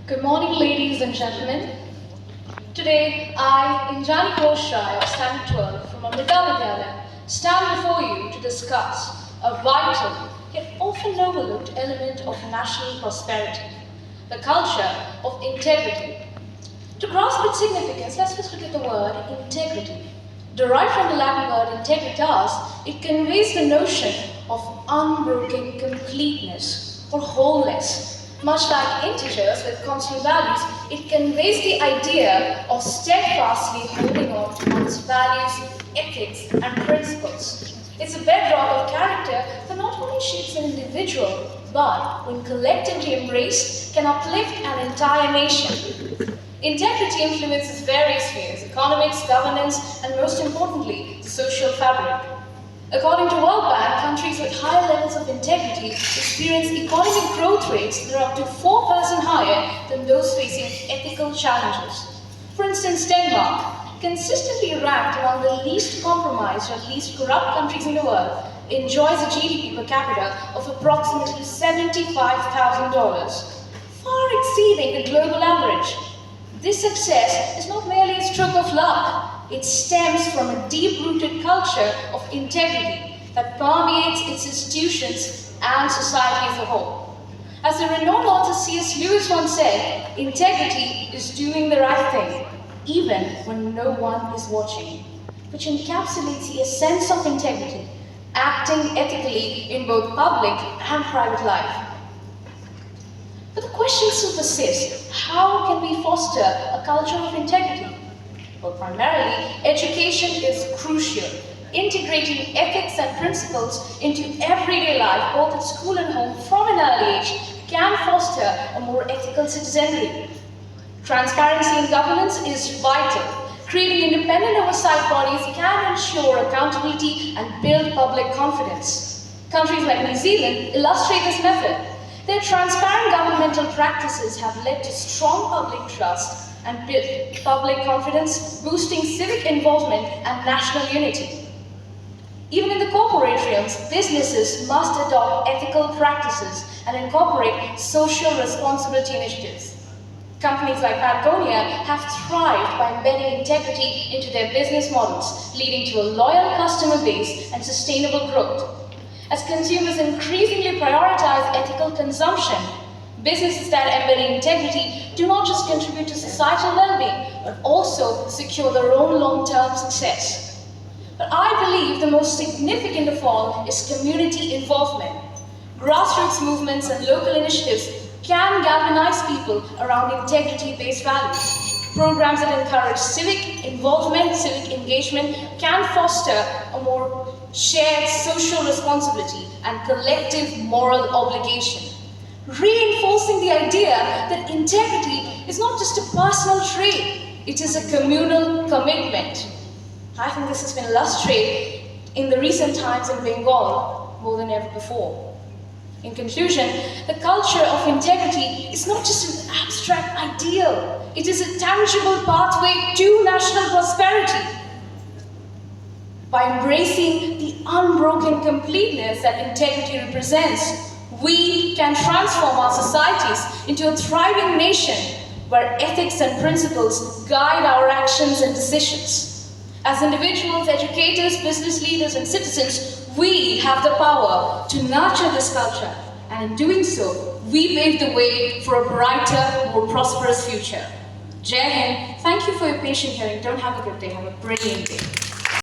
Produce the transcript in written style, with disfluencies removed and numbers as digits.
Good morning, ladies and gentlemen. Today, I, Injani Koshrai of Standard 12 from Amrita Vidyalaya, stand before you to discuss a vital yet often overlooked element of national prosperity, the culture of integrity. To grasp its significance, let's first look at the word integrity. Derived from the Latin word integritas, it conveys the notion of unbroken completeness or wholeness. Much like integers with constant values, it conveys the idea of steadfastly holding on to one's values, ethics, and principles. It's a bedrock of character that not only shapes an individual, but when collectively embraced, can uplift an entire nation. Integrity influences various spheres: economics, governance, and most importantly, the social fabric. According to World Bank, countries with higher levels of integrity experience economic growth rates that are up to 4% higher than those facing ethical challenges. For instance, Denmark, consistently ranked among the least compromised or least corrupt countries in the world, enjoys a GDP per capita of approximately $75,000, far exceeding the global average. This success is not merely a stroke of luck. It stems from a deep-rooted culture of integrity that permeates its institutions and society as a whole. As the renowned author C.S. Lewis once said, integrity is doing the right thing, even when no one is watching, which encapsulates the essence of integrity, acting ethically in both public and private life. But the question still persists: how can we foster a culture of integrity? Well, primarily, education is crucial. Integrating ethics and principles into everyday life, both at school and home from an early age, can foster a more ethical citizenry. Transparency in governance is vital. Creating independent oversight bodies can ensure accountability and build public confidence. Countries like New Zealand illustrate this method. Their transparent governmental practices have led to strong public trust and built public confidence, boosting civic involvement and national unity. Even in the corporate realms, businesses must adopt ethical practices and incorporate social responsibility initiatives. Companies like Patagonia have thrived by embedding integrity into their business models, leading to a loyal customer base and sustainable growth. As consumers increasingly prioritize ethical consumption, businesses that embed integrity do not just contribute to societal well-being, but also secure their own long-term success. But I believe the most significant of all is community involvement. Grassroots movements and local initiatives can galvanize people around integrity-based values. Programs that encourage civic involvement, civic engagement, can foster a more shared social responsibility and collective moral obligation, reinforcing the idea that integrity is not just a personal trait, it is a communal commitment. I think this has been illustrated in the recent times in Bengal more than ever before. In conclusion, the culture of integrity is not just an abstract ideal, it is a tangible pathway to national prosperity. By embracing the unbroken completeness that integrity represents, we can transform our societies into a thriving nation where ethics and principles guide our actions and decisions. As individuals, educators, business leaders, and citizens, we have the power to nurture this culture, and in doing so, we pave the way for a brighter, more prosperous future. Jai Hind, thank you for your patient hearing. Don't have a good day, have a brilliant day.